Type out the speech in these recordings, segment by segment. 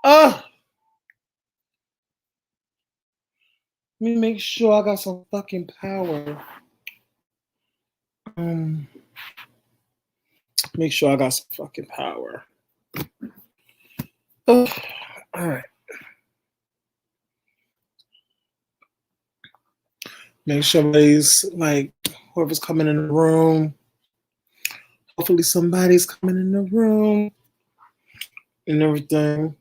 Let me make sure I got some fucking power. Make sure I got some fucking power. All right. Make sure everybody's like whoever's coming in the room. Hopefully somebody's coming in the room and everything.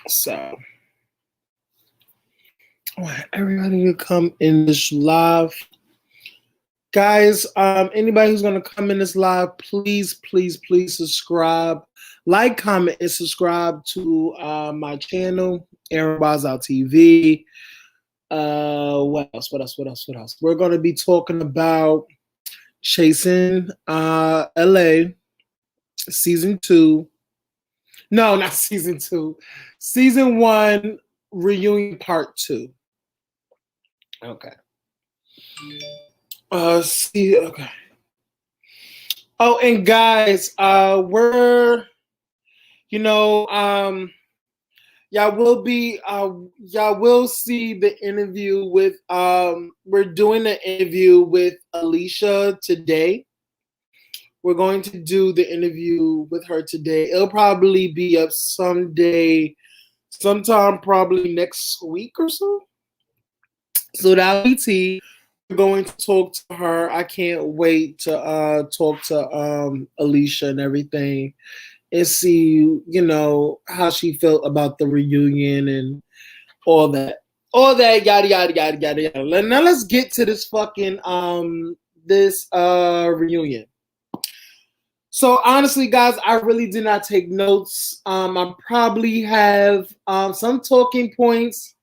So I want everybody to come in this live. Guys, anybody who's gonna come in this live, please, please, please subscribe, like, comment, and subscribe to my channel, Aaron Bazow TV. What else? What else? What else? What else? We're gonna be talking about Chasing LA season 2. No, not season 2. Season 1 reunion part 2. Okay. Okay. Oh, and guys, we're y'all will see the interview with we're doing an interview with Alicia today. We're going to do the interview with her today. It'll probably be up someday, sometime probably next week or so. So that'll be tea. We're going to talk to her. I can't wait to talk to Alicia and everything and see, how she felt about the reunion and all that. All that yada yada yada yada yada. Now let's get to this fucking this reunion. So honestly, guys, I really did not take notes. I probably have some talking points.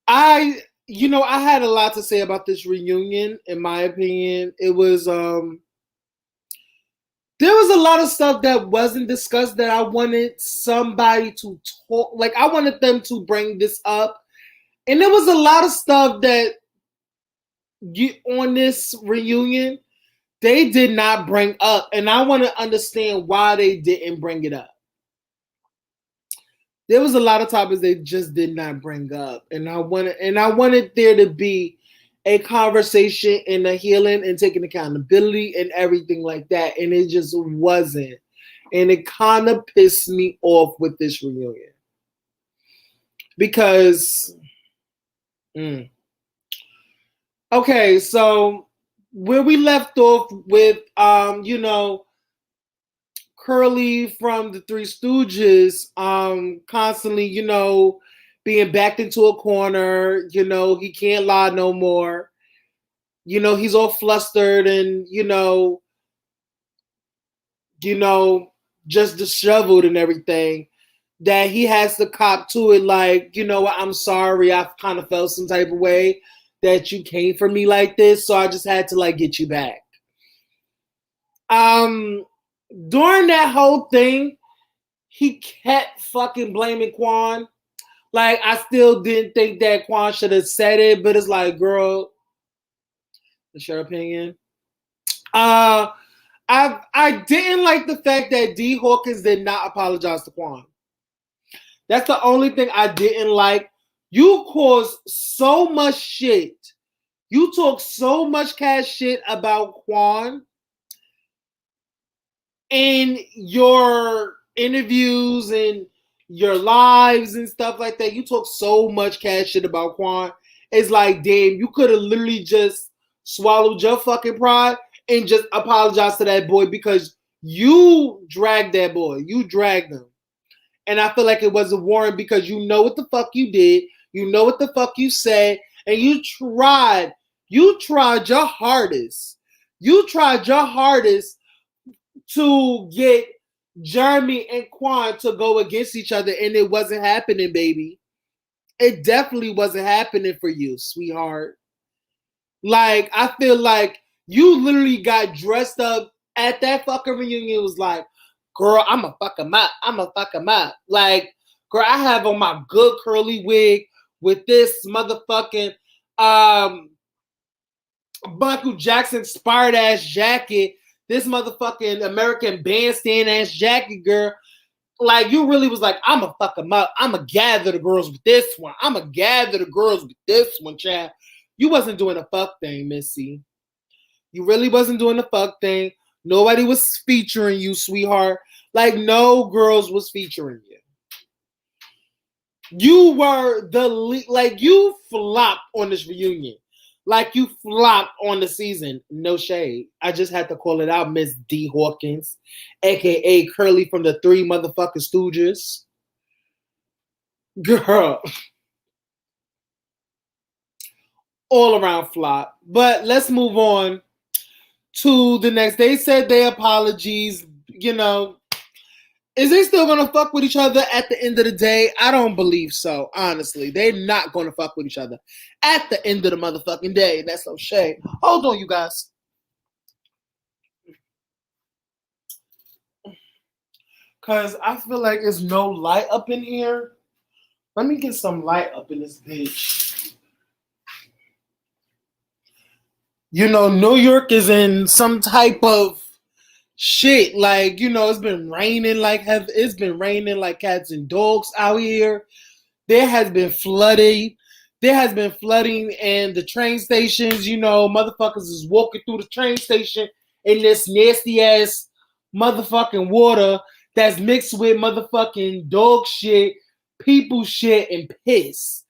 I had a lot to say about this reunion. In my opinion, it was there was a lot of stuff that wasn't discussed that I wanted somebody to talk. Like I wanted them to bring this up, and there was a lot of stuff that on this reunion they did not bring up, and I want to understand why they didn't bring it up. There was a lot of topics they just did not bring up, and I wanted there to be a conversation and a healing and taking accountability and everything like that, and it just wasn't, and it kind of pissed me off with this reunion because, okay, so where we left off with, Curly from the Three Stooges, constantly, being backed into a corner, he can't lie no more. He's all flustered and, just disheveled and everything. That he has to cop to it like, I'm sorry, I kind of felt some type of way that you came for me like this, so I just had to like get you back. During that whole thing, he kept fucking blaming Quan. Like, I still didn't think that Quan should have said it, but it's like, girl, what's your opinion? I didn't like the fact that D. Hawkins did not apologize to Quan. That's the only thing I didn't like. You caused so much shit. You talk so much cash shit about Quan in your interviews and your lives and stuff like that. You talk so much cash shit about Quan. It's like, damn, you could have literally just swallowed your fucking pride and just apologized to that boy because you dragged that boy. You dragged him. And I feel like it wasn't warranted because you know what the fuck you did. You know what the fuck you said. And you tried your hardest. You tried your hardest to get Jeremy and Quan to go against each other, and it wasn't happening, baby. It definitely wasn't happening for you, sweetheart. Like, I feel like you literally got dressed up at that fucking reunion. It was like, girl, I'ma fuck him up. I'ma fuck him up. Like, girl, I have on my good curly wig with this motherfucking Michael Jackson inspired ass jacket. This motherfucking American Bandstand ass jacket, girl. like you really was like, I'ma fuck them up. I'ma gather the girls with this one. I'ma gather the girls with this one, Chad. You wasn't doing a fuck thing, Missy. You really wasn't doing the fuck thing. Nobody was featuring you, sweetheart. Like no girls was featuring you. You were like you flopped on this reunion. Like you flopped on the season. No shade. I just had to call it out, Miss D. Hawkins, aka Curly from the Three Motherfucking Stooges. Girl. All around flop. But let's move on to the next. They said their apologies, you know. Is they still gonna fuck with each other at the end of the day? I don't believe so, honestly. They're not gonna fuck with each other at the end of the motherfucking day. That's no shade. Hold on, you guys. Cause I feel like there's no light up in here. Let me get some light up in this bitch. You know, New York is in some type of shit. Like, you know, it's been raining like cats and dogs out here. There has been flooding. There has been flooding in the train stations. You know, motherfuckers is walking through the train station in this nasty ass motherfucking water that's mixed with motherfucking dog shit, people shit, and piss.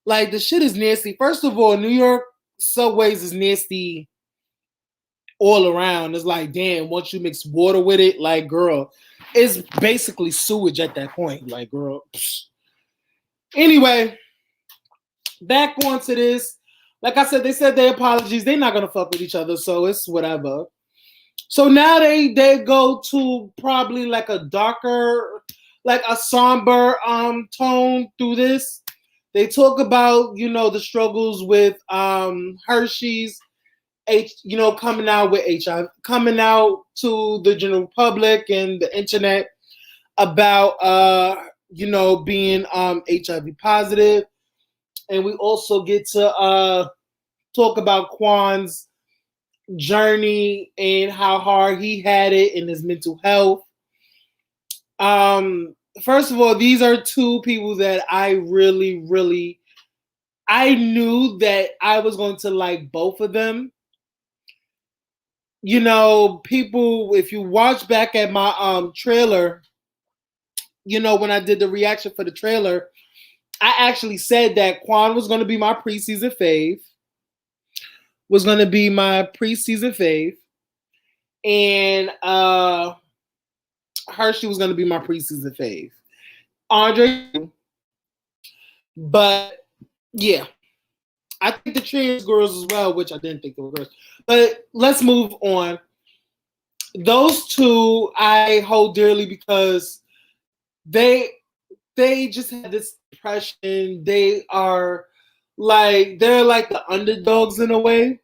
Like, the shit is nasty. First of all, New York subways is nasty all around. It's like, damn, once you mix water with it, like, girl, it's basically sewage at that point. Like, girl. Psh. Anyway, back onto this. Like I said, they said their apologies. They're not gonna fuck with each other, so it's whatever. So now they go to probably like a darker, like a somber tone through this. They talk about, you know, the struggles with Hershey's, you know, coming out with HIV, coming out to the general public and the internet about you know, being HIV positive. And we also get to talk about Quan's journey and how hard he had it in his mental health. First of all, these are two people that I really I knew that I was going to like both of them. You know, people, if you watch back at my trailer, you know, when I did the reaction for the trailer, I actually said that Quan was going to be my preseason fave. And Hershey was going to be my preseason fave. Andre, but yeah, I think the trans girls as well, which I didn't think they were girls. But let's move on. Those two I hold dearly because they just had this depression. They're like the underdogs in a way.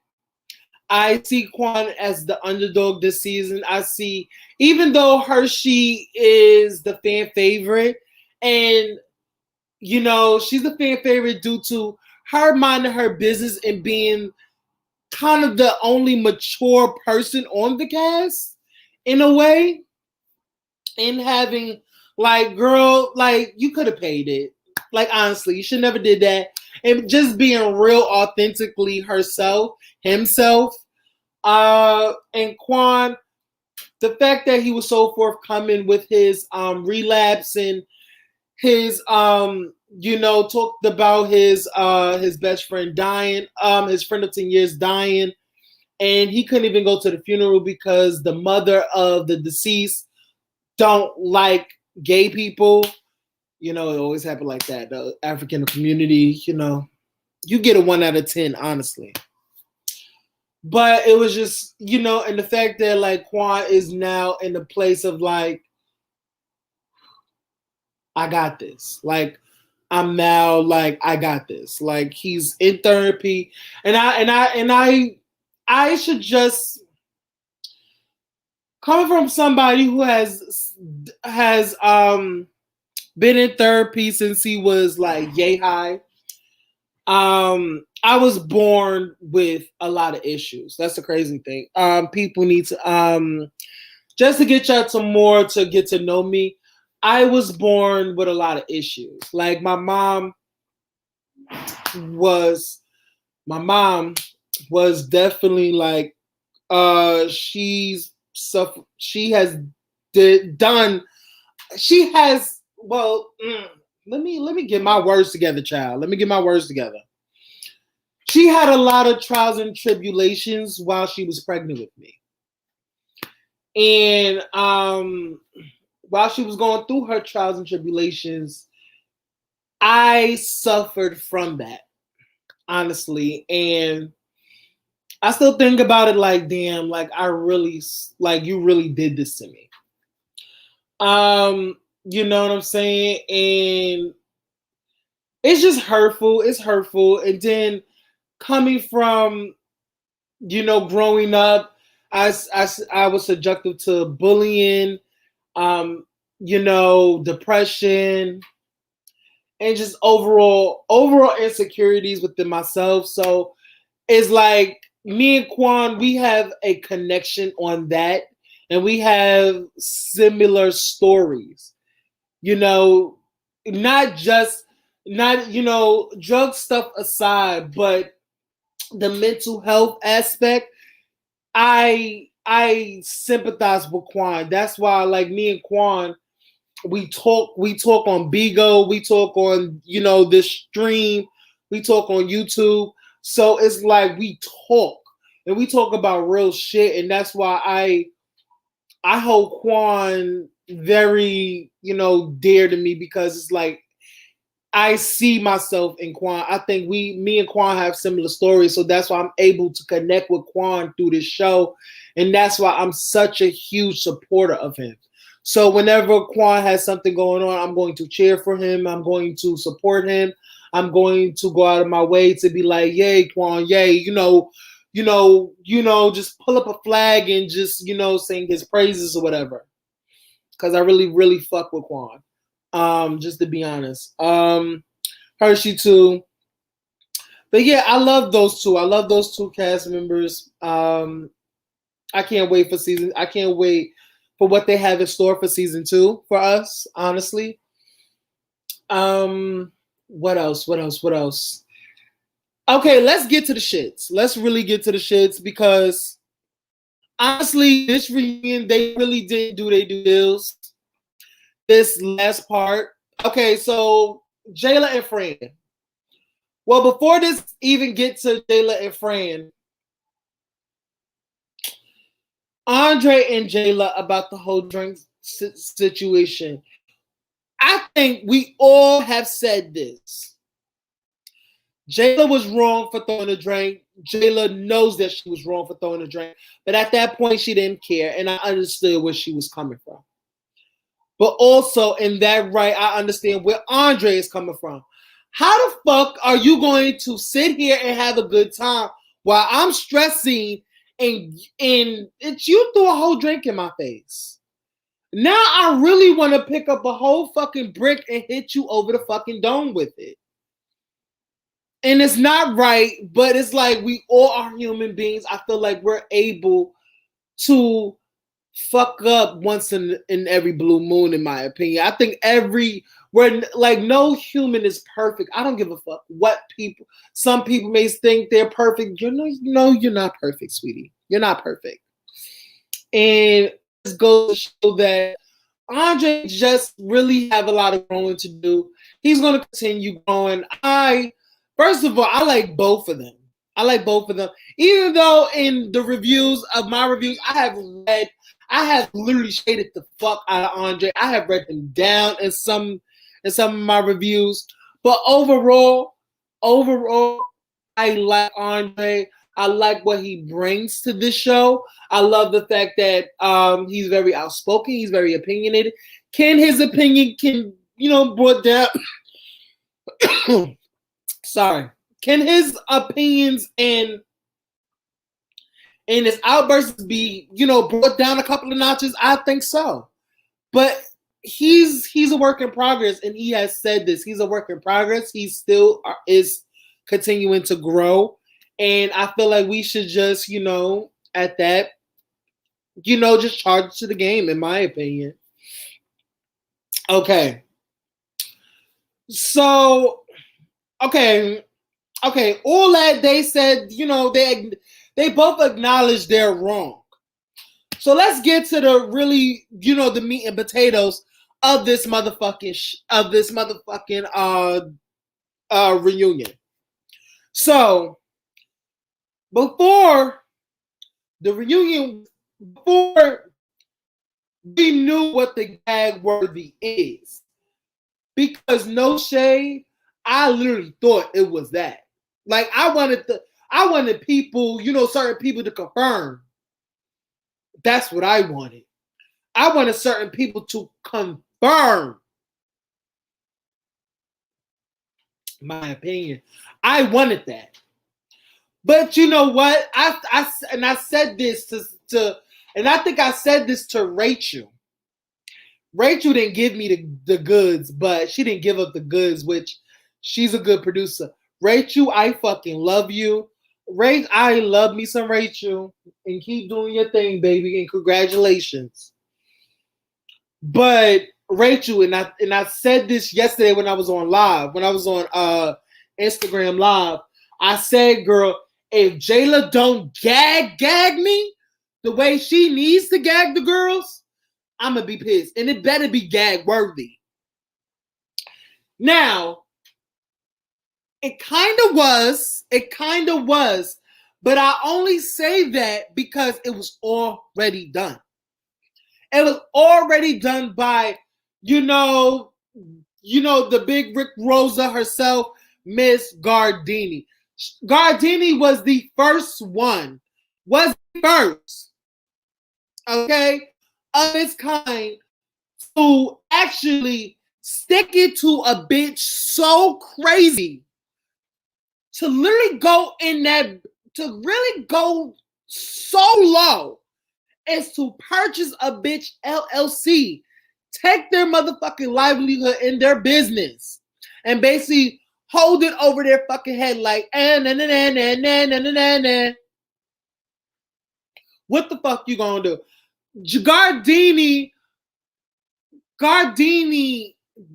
I see Quan as the underdog this season. I see, even though Hershey is the fan favorite, and you know, she's a fan favorite due to her minding her business and being kind of the only mature person on the cast in a way, and having like, girl, like you could have paid it. Like, honestly, you should never did that. And just being real authentically himself. And Quan, the fact that he was so forthcoming with his relapse and his you know, talked about his best friend dying, his friend of 10 years dying, and he couldn't even go to the funeral because the mother of the deceased don't like gay people. You know, it always happened like that. The African community, you know, you get a 1 out of 10, honestly. But it was just, you know, and the fact that like Quan is now in the place of like, I got this. Like, I'm now like, I got this. Like, he's in therapy, and I should just, coming from somebody who has been in therapy since he was like yay high. I was born with a lot of issues. That's the crazy thing. People need to just to get y'all to get to know me. I was born with a lot of issues. Like was my mom was definitely like she has done she has well let me get my words together, child. Let me get my words together. She had a lot of trials and tribulations while she was pregnant with me. And while she was going through her trials and tribulations, I suffered from that, honestly. And I still think about it like, damn, like I really, like you really did this to me. You know what I'm saying? And it's just hurtful. It's hurtful. And then coming from, growing up, I was subjected to bullying, depression, and just overall insecurities within myself. So it's like me and Quan, we have a connection on that, and we have similar stories. You know, not just not drug stuff aside, but the mental health aspect. I sympathize with Quan. That's why, like me and Quan, we talk on Bigo, we talk on this stream, we talk on YouTube. So it's like we talk and we talk about real shit, and that's why I hold Quan very dear to me, because it's like I see myself in Quan. I think me and Quan have similar stories, so that's why I'm able to connect with Quan through this show, and that's why I'm such a huge supporter of him. So whenever Quan has something going on, I'm going to cheer for him. I'm going to support him. I'm going to go out of my way to be like, "Yay, Quan! Yay!" Just pull up a flag and just sing his praises or whatever. Because I really, really fuck with Quan. Just to be honest. Hershey too. But yeah, I love those two. I love those two cast members. I can't wait for I can't wait for what they have in store for season 2 for us, honestly. What else? What else? What else? Okay, let's get to the shits. Let's really get to the shits, because honestly, this reunion, they really didn't do their due deals. This last part. Okay, so Jayla and Fran. Well, before this even get to Jayla and Fran, Andre and Jayla about the whole drink situation. I think we all have said this. Jayla was wrong for throwing a drink. Jayla knows that she was wrong for throwing a drink. But at that point, she didn't care. And I understood where she was coming from. But also, in that right, I understand where Andre is coming from. How the fuck are you going to sit here and have a good time while I'm stressing and you threw a whole drink in my face? Now I really want to pick up a whole fucking brick and hit you over the fucking dome with it. And it's not right, but it's like we all are human beings. I feel like we're able to fuck up once in every blue moon, in my opinion. I think we're like, no human is perfect. I don't give a fuck what some people may think they're perfect. You're not perfect, sweetie. You're not perfect. And this goes to show that Andre just really have a lot of growing to do. He's going to continue growing. First of all, I like both of them. I like both of them. Even though in the reviews of my reviews, I have literally shaded the fuck out of Andre. I have read him down in some of my reviews. But overall, I like Andre. I like what he brings to this show. I love the fact that he's very outspoken. He's very opinionated. Can his opinion brought down? Sorry. Can his opinions and his outbursts be brought down a couple of notches? I think so. But he's a work in progress, and he has said this. He's a work in progress. He still is continuing to grow. And I feel like we should just, at that, just charge to the game, in my opinion. Okay. So, okay. All that they said, they both acknowledged they're wrong. So let's get to the really, the meat and potatoes of this motherfucking reunion. So before the reunion, before we knew what the gag worthy is, because no shade, I literally thought it was that. Like I wanted people, certain people to confirm. That's what I wanted. I wanted certain people to confirm my opinion. I wanted that. But you know what? I said this and I think I said this to Rachel. Rachel didn't give me the goods, but she didn't give up the goods, which she's a good producer. Rachel, I fucking love you. I love me some Rachel, and keep doing your thing, baby, and congratulations. But Rachel, and I said this yesterday when I was on Instagram Live. I said, girl, if Jayla don't gag me the way she needs to gag the girls, I'm gonna be pissed, and it better be gag worthy. Now, it kind of was, but I only say that because it was already done. It was already done by, the big Rick Rosa herself, Miss Gardini. Gardini was the first one, okay, of its kind to actually stick it to a bitch so crazy to literally go so low as to purchase a bitch LLC, take their motherfucking livelihood in their business, and basically hold it over their fucking head like, what the fuck you gonna do? Gardini,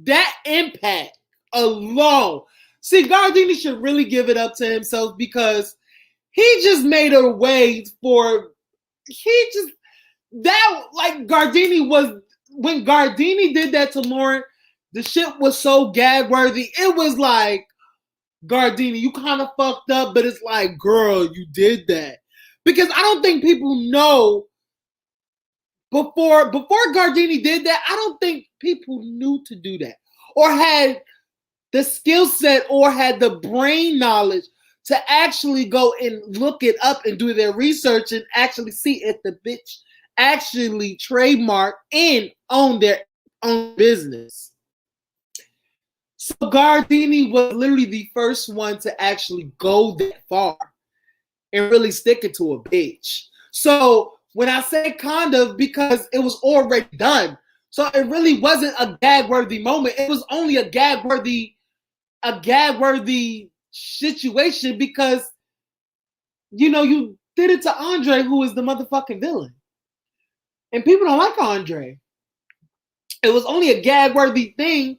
that impact alone. See, Gardini should really give it up to himself because he just made a way for, Gardini was, when Gardini did that to Lauren, the shit was so gag worthy. It was like, Gardini, you kind of fucked up, but it's like, girl, you did that. Because I don't think people know before Gardini did that, I don't think people knew to do that or had the skill set or had the brain knowledge to actually go and look it up and do their research and actually see if the bitch actually trademark and own their own business. So Gardini was literally the first one to actually go that far and really stick it to a bitch. So when I say kind of, because it was already done. So it really wasn't a gag-worthy moment. It was only a gag-worthy situation because, you did it to Andre, who is the motherfucking villain. And people don't like Andre. It was only a gag-worthy thing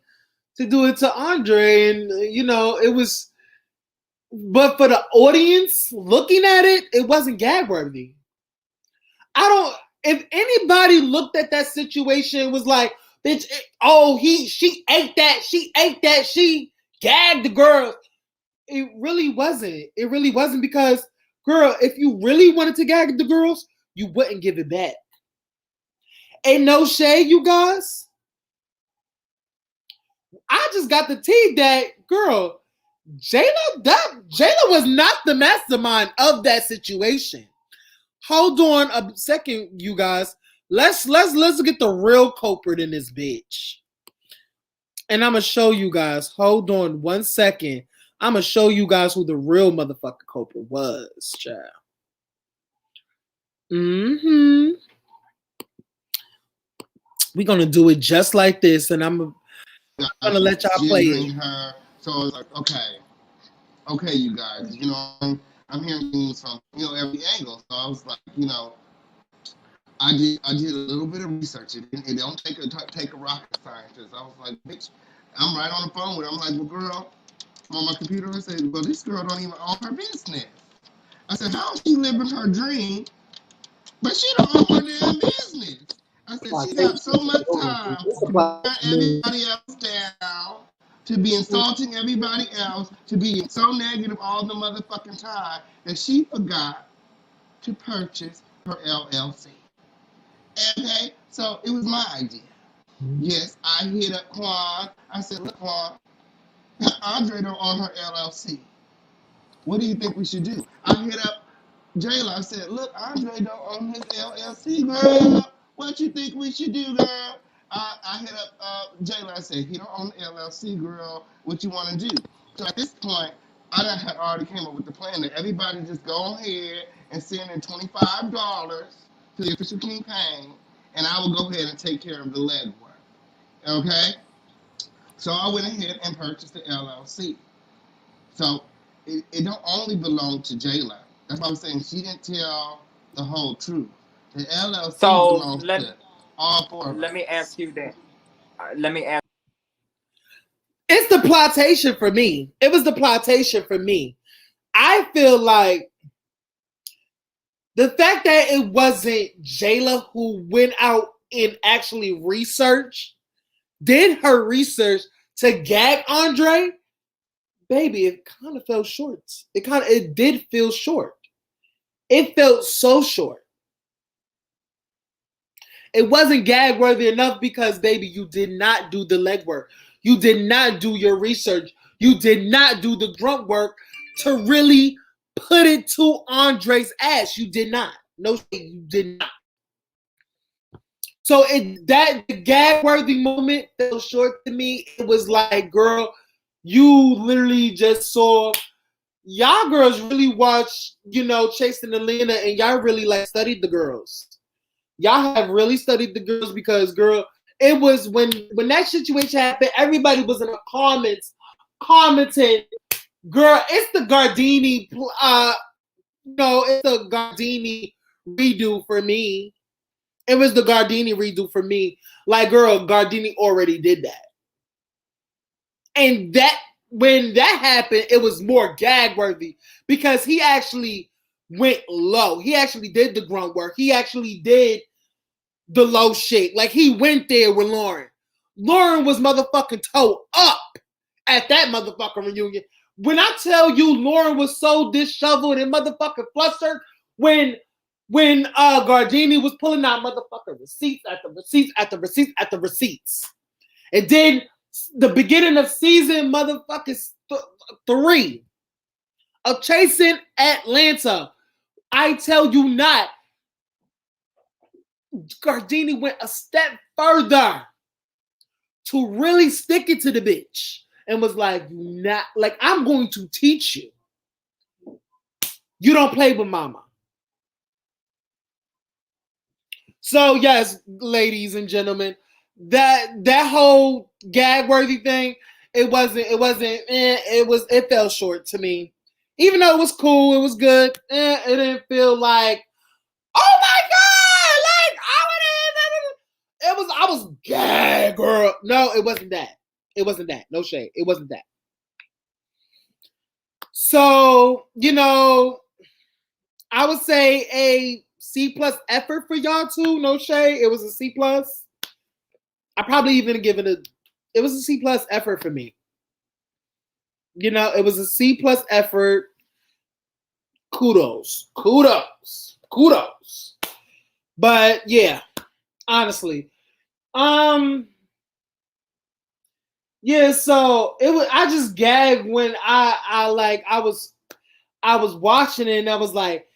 to do it to Andre. And, it was, but for the audience looking at it, it wasn't gag-worthy. If anybody looked at that situation was like, bitch, she ate that, she gagged the girl. It really wasn't because, girl, if you really wanted to gag the girls, you wouldn't give it back. Ain't no shade, you guys. I just got the tea that, girl, Jayla was not the mastermind of that situation. Hold on a second, you guys. Let's get the real culprit in this bitch. And I'm gonna show you guys. Hold on 1 second. I'm gonna show you guys who the real motherfucking culprit was, child. We're gonna do it just like this, and I'm gonna let y'all play it. Her. So I was like, okay, you guys, I'm hearing things from every angle. So I was like, I did a little bit of research. It don't take a rocket scientist. I was like, bitch, I'm right on the phone with her. I'm like, well, girl, I'm on my computer. I said, well, this girl don't even own her business. I said, how is she living her dream, but she don't own her damn business? I said, she got so much time to be wearing everybody else down, to be insulting everybody else, to be so negative all the motherfucking time that she forgot to purchase her LLC. Okay, so it was my idea. Yes, I hit up Quan. I said, look, Quan, Andre don't own her LLC. What do you think we should do? I hit up Jayla. I said, look, Andre don't own his LLC, girl. What you think we should do, girl? I hit up Jayla. I said, he don't own the LLC, girl. What you want to do? So at this point, I done had already came up with the plan that everybody just go ahead and send in $25 to the official campaign, and I will go ahead and take care of the legwork. Okay? So I went ahead and purchased the LLC. So it don't only belong to Jayla. That's why I'm saying she didn't tell the whole truth. The LLC So belongs to all four of let me us. ask you that. Let me ask. It's the plotation for me. It was the plotation for me. I feel like the fact that it wasn't Jayla who went out and actually did her research to gag Andre, baby, it kind of fell short. It did feel short. It felt so short. It wasn't gag worthy enough because, baby, you did not do the legwork. You did not do your research. You did not do the grunt work to really put it to Andre's ass. You did not. No, you did not. So the gag worthy moment fell short to me. It was like, girl, you literally just saw y'all girls really watch, Chasing Atlanta, and y'all really like studied the girls. Y'all have really studied the girls because, girl, it was when that situation happened, everybody was in the comments commenting, girl, it's the Gardini, it's the Gardini redo for me. It was the Gardini redo for me. Like, girl, Gardini already did that. And when that happened, it was more gag worthy because he actually went low. He actually did the grunt work. He actually did the low shit. Like, he went there with Lauren. Lauren was motherfucking toe up at that motherfucking reunion. When I tell you Lauren was so disheveled and motherfucking flustered when Gardini was pulling out motherfucking receipts after receipts after receipts after receipts. And then the beginning of season motherfucking 3 of Chasing Atlanta, I tell you not, Gardini went a step further to really stick it to the bitch and was like, I'm going to teach you. You don't play with mama. So yes, ladies and gentlemen, that whole gag worthy thing, it fell short to me. Even though it was cool, it was good, it didn't feel like, oh my god, like I was gag girl. No, it wasn't that. It wasn't that. No shade. It wasn't that. So, I would say a C+ effort for y'all too. No shade. It was a C+. I probably even give it was a C+ effort for me. It was a C+ effort. Kudos. But yeah, honestly. Yeah, so I just gagged when I was watching it and I was like,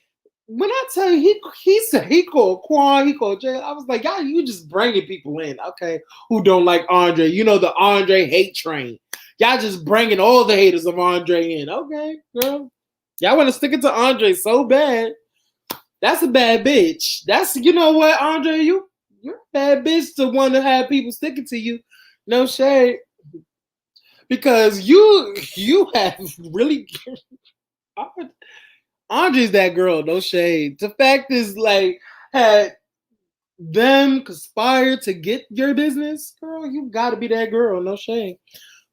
when I tell you he said he called Quan, he called Jay, I was like, y'all, you just bringing people in, okay, who don't like Andre. The Andre hate train. Y'all just bringing all the haters of Andre in. Okay, girl. Y'all want to stick it to Andre so bad. That's a bad bitch. That's, what, Andre, you're a bad bitch to want to have people sticking to you. No shade. Because you have really Andre's that girl, no shade. The fact is, like, had them conspire to get your business, girl, you gotta be that girl, no shame.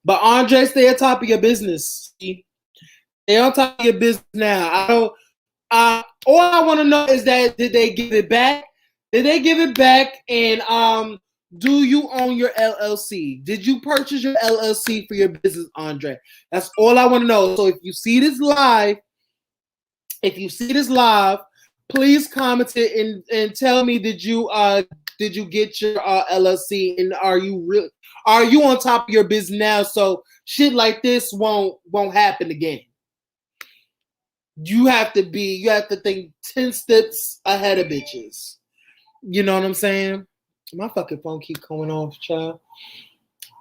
But Andre, stay on top of your business. Stay on top of your business now. I don't. All I want to know is that did they give it back? Did they give it back? And do you own your LLC? Did you purchase your LLC for your business, Andre? That's all I want to know. So if you see this live, please comment it and tell me did you get your LLC, and are you on top of your business now so shit like this won't happen again? You have to think 10 steps ahead of bitches. You know what I'm saying? My fucking phone keep going off, child.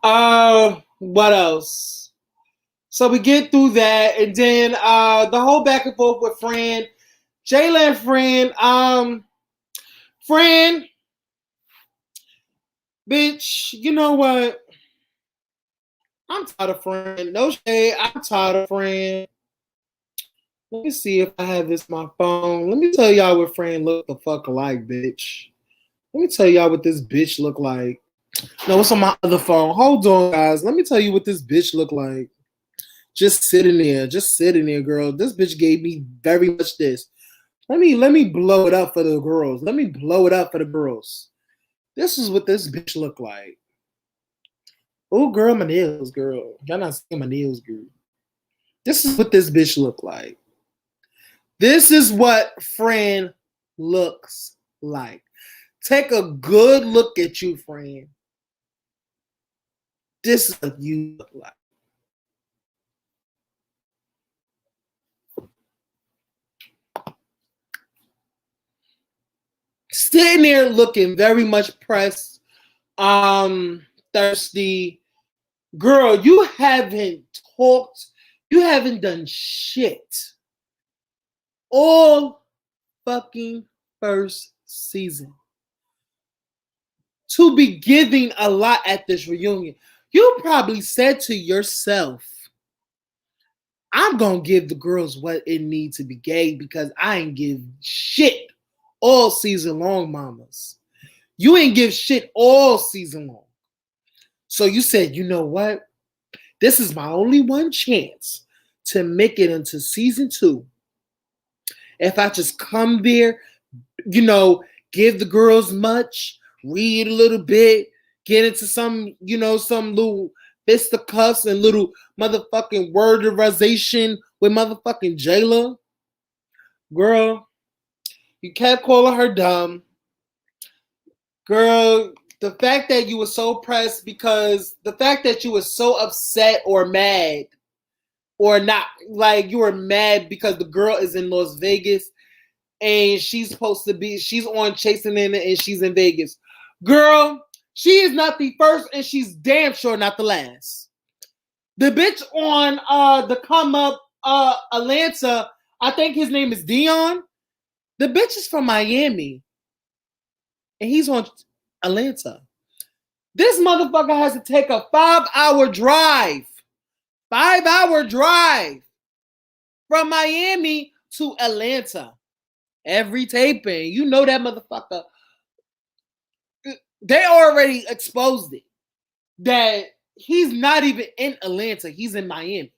What else? So we get through that, and then the whole back and forth with Fran, Jayla and Fran, bitch, you know what? I'm tired of Fran. No shade, I'm tired of Fran. Let me see if I have this on my phone. Let me tell y'all what Fran look the fuck like, bitch. Let me tell y'all what this bitch look like. No, it's on my other phone. Hold on, guys. Let me tell you what this bitch look like. Just sitting there, girl. This bitch gave me very much this. Let me blow it up for the girls. This is what this bitch look like. Oh, girl, my nails, girl. Y'all not seeing my nails, girl. This is what this bitch look like. This is what Fran looks like. Take a good look at you, Fran. This is what you look like. Sitting there looking very much pressed, thirsty. Girl, you haven't talked, you haven't done shit all fucking first season to be giving a lot at this reunion. You probably said to yourself, I'm gonna give the girls what it needs to be gay because I ain't give shit all season long, mamas. You ain't give shit all season long. So you said, you know what? This is my only one chance to make it into season 2. If I just come there, give the girls much, read a little bit, get into some little fisticuffs and little motherfucking wordization with motherfucking Jayla. Girl, you kept calling her dumb. Girl, the fact that you were so pressed because the fact that you were so upset or mad or not, like you were mad because the girl is in Las Vegas and she's on Chasing In and she's in Vegas. Girl, she is not the first and she's damn sure not the last. The bitch on the come up Atlanta, I think his name is Dion. The bitch is from Miami. And he's on Atlanta. This motherfucker has to take a 5-hour drive. 5-hour drive from Miami to Atlanta. Every taping. You know that motherfucker. They already exposed it. That he's not even in Atlanta. He's in Miami.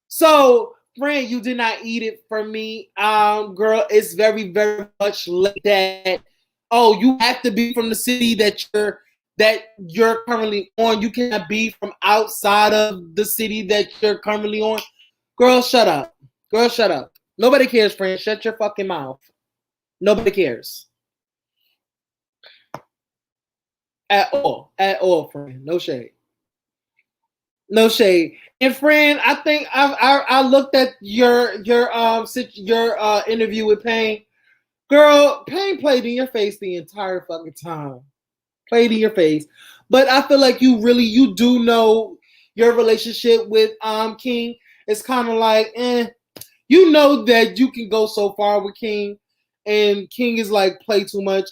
So, friend, you did not eat it for me. Girl, it's very, very much like that. Oh, you have to be from the city that you're currently on. You cannot be from outside of the city that you're currently on. Girl, shut up. Girl, shut up. Nobody cares, friend. Shut your fucking mouth. Nobody cares. At all, friend. No shade. No shade. And friend, I think I looked at your interview with Payne. Girl, Payne played in your face the entire fucking time. Played in your face. But I feel like you do know your relationship with King. It's kind of like, you know that you can go so far with King, and King is like play too much.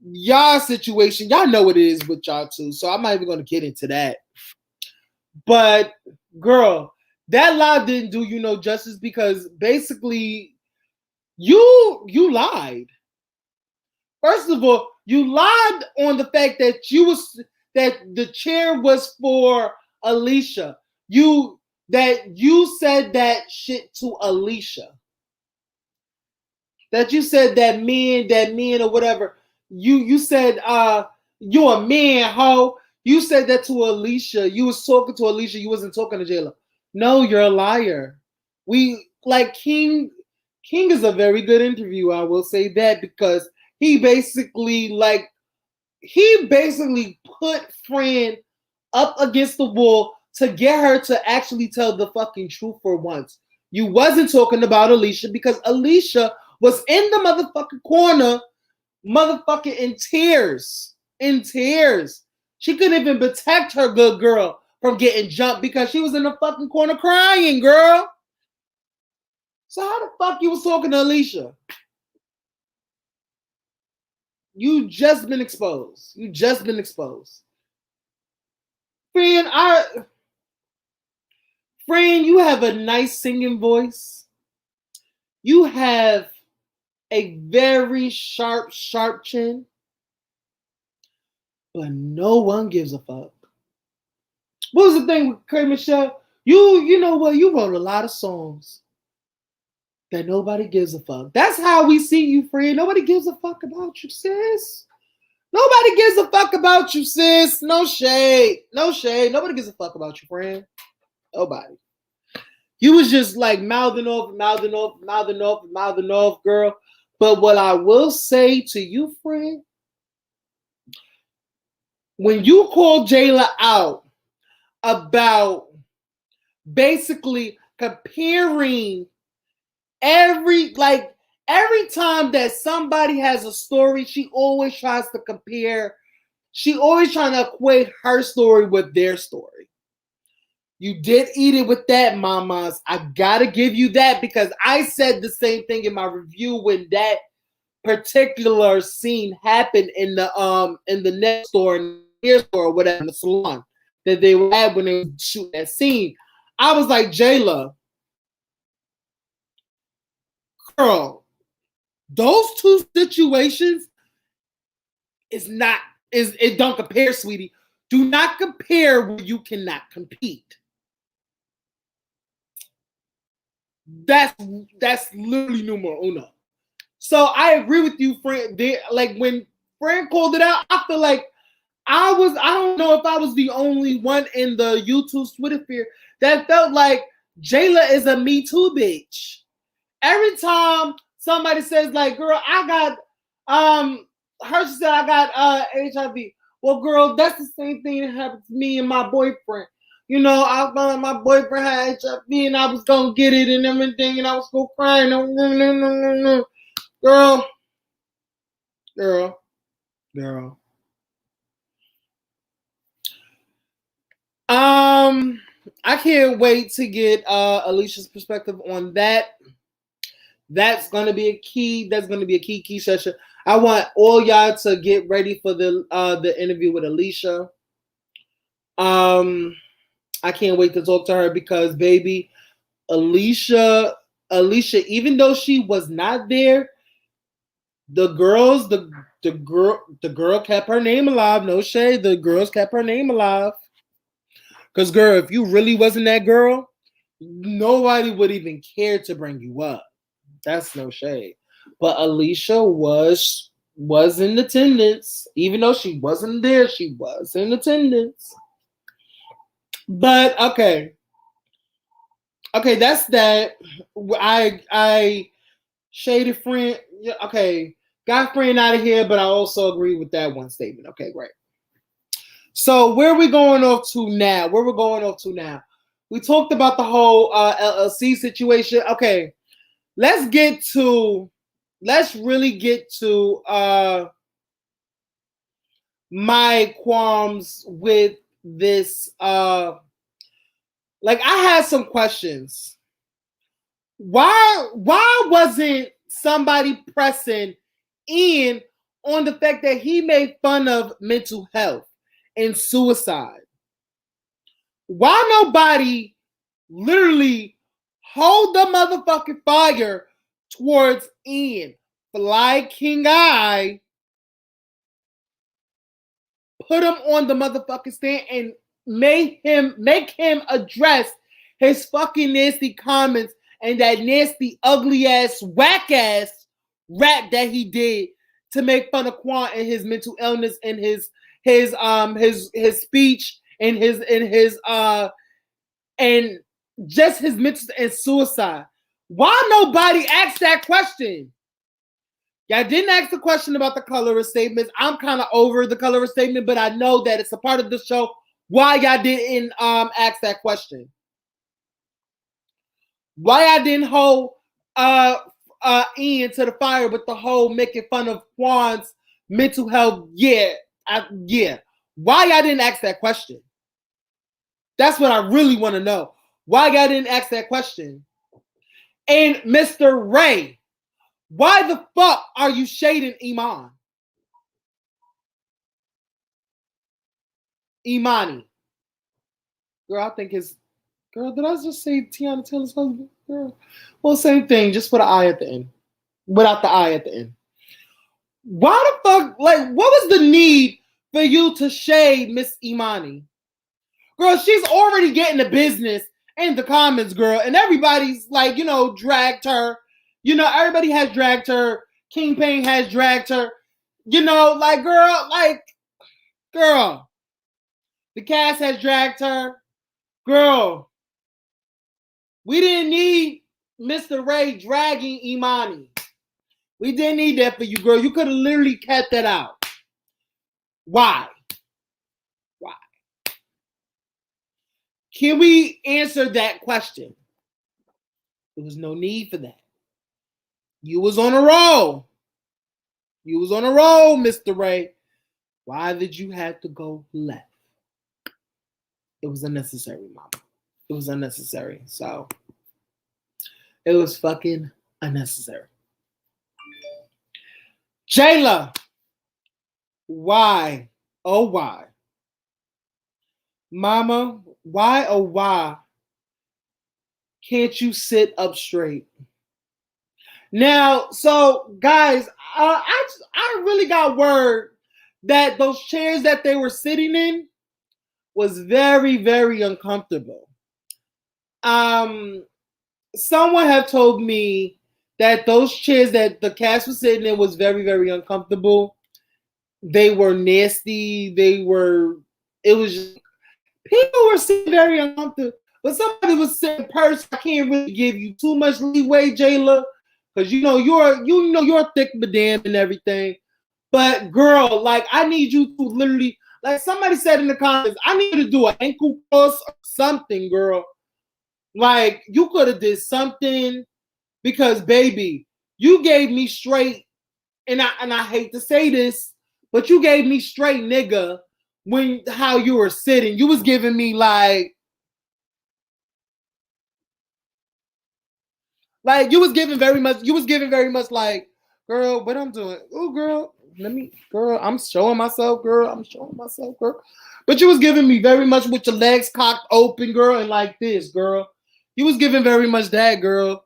Y'all situation, y'all know what it is with y'all too. So I'm not even gonna get into that. But girl, that lie didn't do you no justice because basically you lied. First of all, you lied on the fact that the chair was for Alicia. You said that shit to Alicia. That you said that man or whatever. You said you a man, ho. You said that to Alicia. You was talking to Alicia. You wasn't talking to Jayla. No, you're a liar. We like King is a very good interview. I will say that because he basically put Fran up against the wall to get her to actually tell the fucking truth for once. You wasn't talking about Alicia because Alicia was in the motherfucking corner, motherfucking in tears. In tears. She couldn't even protect her good girl from getting jumped because she was in the fucking corner crying, girl. So how the fuck you was talking to Alicia? You just been exposed. You just been exposed. Friend, you have a nice singing voice. You have a very sharp chin. But no one gives a fuck. What was the thing with Craig Michelle? You know what? You wrote a lot of songs that nobody gives a fuck. That's how we see you, friend. Nobody gives a fuck about you, sis. Nobody gives a fuck about you, sis. No shade. No shade. Nobody gives a fuck about you, friend. Nobody. You was just like mouthing off, girl. But what I will say to you, friend, when you call Jayla out about basically comparing every time that somebody has a story, she always tries to compare. She always trying to equate her story with their story. You did eat it with that, mamas. I gotta give you that because I said the same thing in my review when that particular scene happened in the next store, in the hair store, or whatever, in the salon that they were at when they were shooting that scene. I was like, Jayla, girl, those two situations it don't compare, sweetie. Do not compare where you cannot compete. That's literally numero uno. So I agree with you, Fran. Like when Fran called it out, I feel like I don't know if I was the only one in the YouTube Twitter sphere that felt like Jayla is a Me Too bitch. Every time somebody says like, girl, I got Hershey said I got HIV. Well, girl, that's the same thing that happened to me and my boyfriend. You know, I found out my boyfriend had HIV and I was gonna get it and everything, and I was gonna cry. No. Girl. I can't wait to get Alicia's perspective on that. That's gonna be a key. That's gonna be a key session. I want all y'all to get ready for the interview with Alicia. I can't wait to talk to her because baby, Alicia, even though she was not there, the girl kept her name alive. No shade, the girls kept her name alive. Cause girl, if you really wasn't that girl, nobody would even care to bring you up. That's no shade. But Alicia was in attendance. Even though she wasn't there, she was in attendance. But okay, that's that. I shaded friend. Okay, got friend out of here, but I also agree with that one statement. Okay, great. So where are we going off to now? We talked about the whole LLC situation. Okay, let's really get to my qualms with this. Like I had some questions. Why wasn't somebody pressing in on the fact that he made fun of mental health and suicide? Why nobody literally hold the motherfucking fire towards Ian? Fly King Eye put him on the motherfucking stand and make him address his fucking nasty comments and that nasty, ugly ass, whack ass rap that he did to make fun of Quan and his mental illness and his speech and his and just his mental and suicide. Why nobody asked that question? Y'all didn't ask the question about the colorist statements. I'm kind of over the colorist statement, but I know that it's a part of the show. Why y'all didn't ask that question? Why I didn't hold Ian to the fire with the whole making fun of Juan's mental health? Yeah. Why y'all didn't ask that question? That's what I really want to know. Why y'all didn't ask that question? And Mr. Ray, why the fuck are you shading Iman? Imani. Girl, I think it's... Girl, did I just say Tiana Taylor's husband? Girl. Well, same thing, just for the I at the end. Without the I at the end. Why the fuck... Like, what was the need for you to shade Miss Imani? Girl, she's already getting the business in the comments, girl. And everybody's like, dragged her. Everybody has dragged her. King Payne has dragged her. Girl. The cast has dragged her. Girl. We didn't need Mr. Ray dragging Imani. We didn't need that for you, girl. You could have literally cut that out. Why? Can we answer that question? There was no need for that. You was on a roll. Mr. Ray. Why did you have to go left? It was unnecessary, mama. It was unnecessary. So, it was fucking unnecessary. Jayla. Why? Oh, why? Mama, why oh why can't you sit up straight? Now, so guys, I really got word that those chairs that they were sitting in was very, very uncomfortable. Someone have told me that those chairs that the cast was sitting in was very, very uncomfortable. They were nasty. It was just, people were sitting very uncomfortable. But somebody was sitting person. I can't really give you too much leeway, Jayla, because you're thick madam and everything. But girl, like I need you to literally, like somebody said in the comments, I need you to do an ankle cross or something, girl. Like you could have did something because baby, you gave me straight, and I hate to say this, but you gave me straight nigga when how you were sitting. You was giving me like you was giving very much like, girl, what I'm doing. Oh girl, I'm showing myself, girl. But you was giving me very much with your legs cocked open, girl, and like this, girl. You was giving very much that, girl.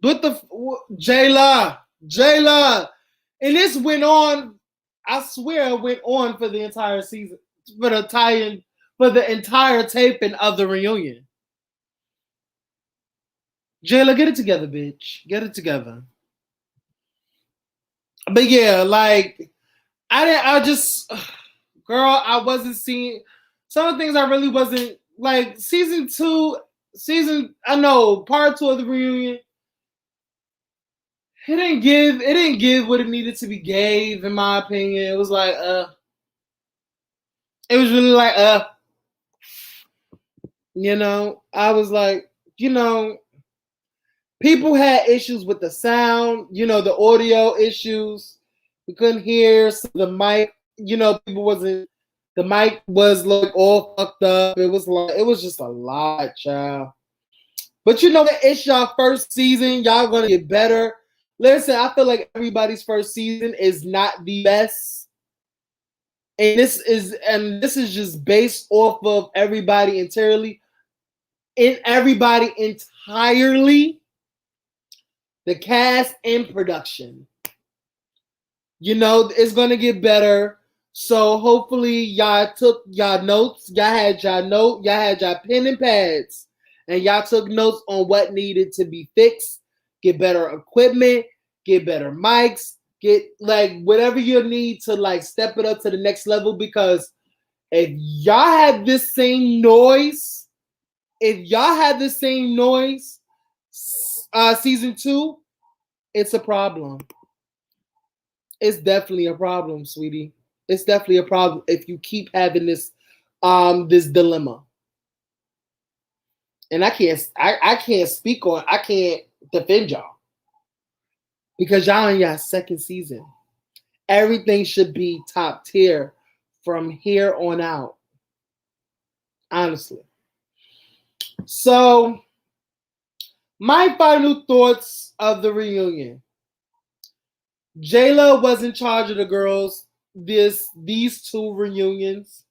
What the Jayla. And this went on, I swear it went on for the entire season, for the entire taping of the reunion. Jayla, get it together, bitch. Get it together. But yeah, like I wasn't seeing some of the things. I really wasn't like part 2 of the reunion. It didn't give what it needed to be gave, in my opinion. It was like, it was really like, I was like, people had issues with the sound, the audio issues. We couldn't hear the mic, the mic was like all fucked up. It was just a lot, child. But it's y'all first season. Y'all gonna get better. Listen, I feel like everybody's first season is not the best. And this is just based off of everybody entirely. The cast and production. It's gonna get better. So hopefully y'all took y'all notes. Y'all had y'all pen and pads, and y'all took notes on what needed to be fixed. Get better equipment, get better mics, get like whatever you need to like step it up to the next level. Because if y'all have this same noise, season two, it's a problem. It's definitely a problem, sweetie. It's definitely a problem if you keep having this dilemma. And I can't speak on I can't defend y'all because y'all in your second season. Everything should be top tier from here on out. Honestly. So my final thoughts of the reunion. Jayla was in charge of the girls these two reunions.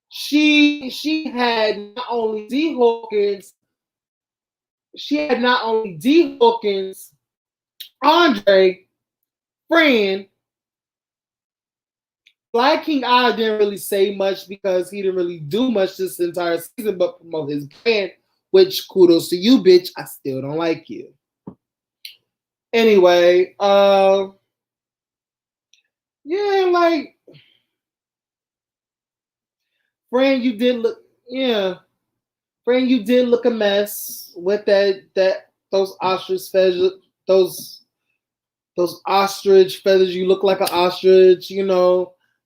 She had not only D Hawkins, Andre, Fran. Black King I didn't really say much because he didn't really do much this entire season but promote his brand, which kudos to you, bitch. I still don't like you. Anyway, yeah, like Fran, you did look yeah. Fran, you did look a mess with those ostrich feathers, those those ostrich feathers. You look like an ostrich,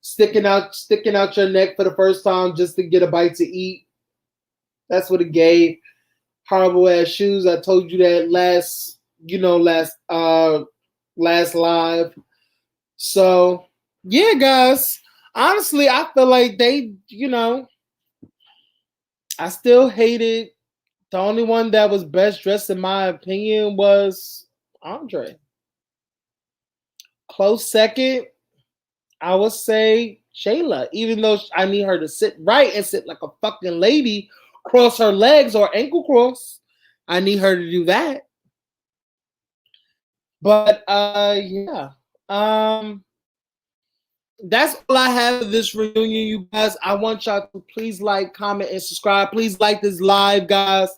sticking out your neck for the first time just to get a bite to eat. That's what it gave. Horrible ass shoes. I told you that last live. So yeah, guys. Honestly, I feel like I still hated. The only one that was best dressed, in my opinion, was Andre. Close second, I would say Shayla, even though I need her to sit right and sit like a fucking lady, cross her legs or ankle cross. I need her to do that. But yeah. That's all I have of this reunion, you guys. I want y'all to please like, comment, and subscribe. Please like this live, guys.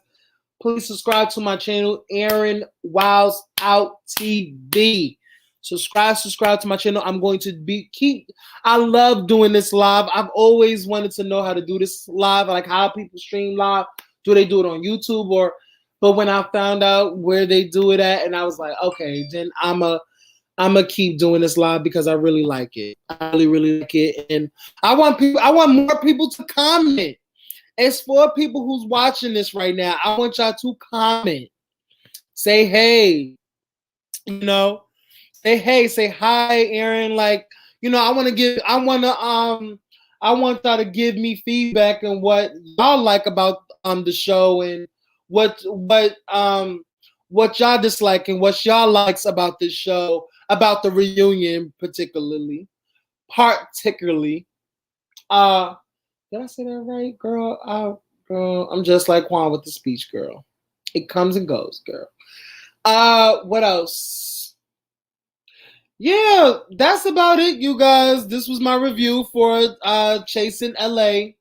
Please subscribe to my channel, Aaron Wiles Out TV. Subscribe to my channel. I'm going to I love doing this live. I've always wanted to know how to do this live, like how people stream live. Do they do it on YouTube but when I found out where they do it at, and I was like, okay, then I'm gonna keep doing this live because I really like it. I really, really like it, and I want more people to comment. It's for people who's watching this right now. I want y'all to comment. Say hey, you know. Say hey, say hi, Aaron. Like, I want y'all to give me feedback on what y'all like about the show and what y'all dislike and what y'all likes about this show, about the reunion particularly. Particularly. Did I say that right, girl? Girl, I'm just like Juan with the speech, girl. It comes and goes, girl. What else? Yeah, that's about it, you guys. This was my review for Chasing LA.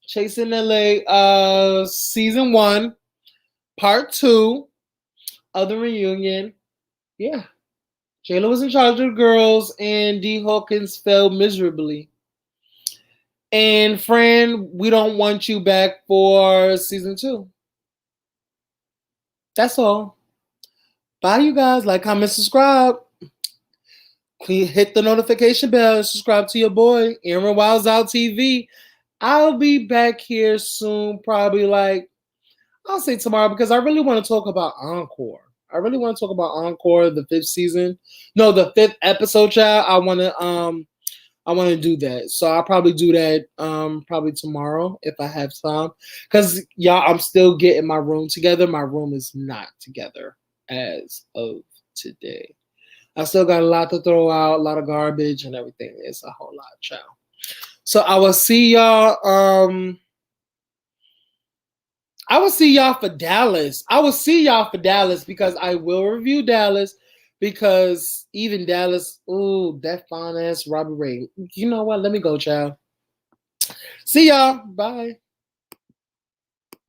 Chasing LA season 1, part 2 of the reunion. Yeah. Jayla was in charge of the girls and D Hawkins failed miserably. And Fran, we don't want you back for season 2. That's all. Bye, you guys. Like, comment, subscribe. Hit the notification bell and subscribe to your boy, Aaron Wiles Out TV. I'll be back here soon, probably I'll say tomorrow, because I really want to talk about Encore. I really want to talk about Encore, the 5th season. No, the 5th episode, child. I want to do that. So I'll probably do that probably tomorrow if I have time. Because y'all, I'm still getting my room together. My room is not together as of today. I still got a lot to throw out, a lot of garbage and everything. It's a whole lot, child. So I will see y'all. I will see y'all for Dallas. I will see y'all for Dallas because I will review Dallas because Even Dallas. Ooh, that fine ass Robbie Ray. You know what? Let me go, child. See y'all. Bye.